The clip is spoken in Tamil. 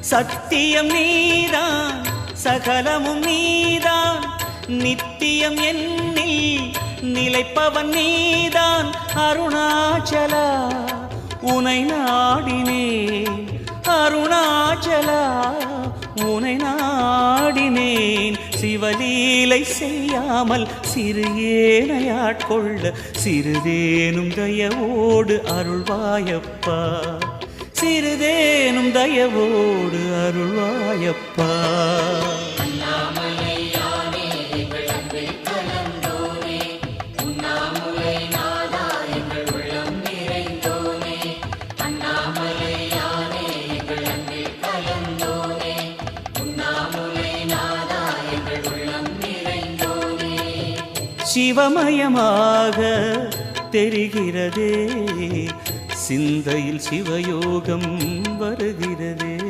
சத்தியம் நீதான் சகலமும் நீதான் நித்தியம் என்னில் நிலைப்பவன் நீதான் அருணாச்சலா உனை நாடினேன் அருணாச்சலா உனை நாடினேன் சிவலீலை செய்யாமல் சிறு ஏனையாட்கொள்ள சிறிதேனும் தயவோடு அருள்வாயப்பா சிறிதேனும் தயவோடு அருள்வாயப்பா சிவமயமாக தெரிகிறதே சிந்தையில் சிவயோகம் வருகிறது.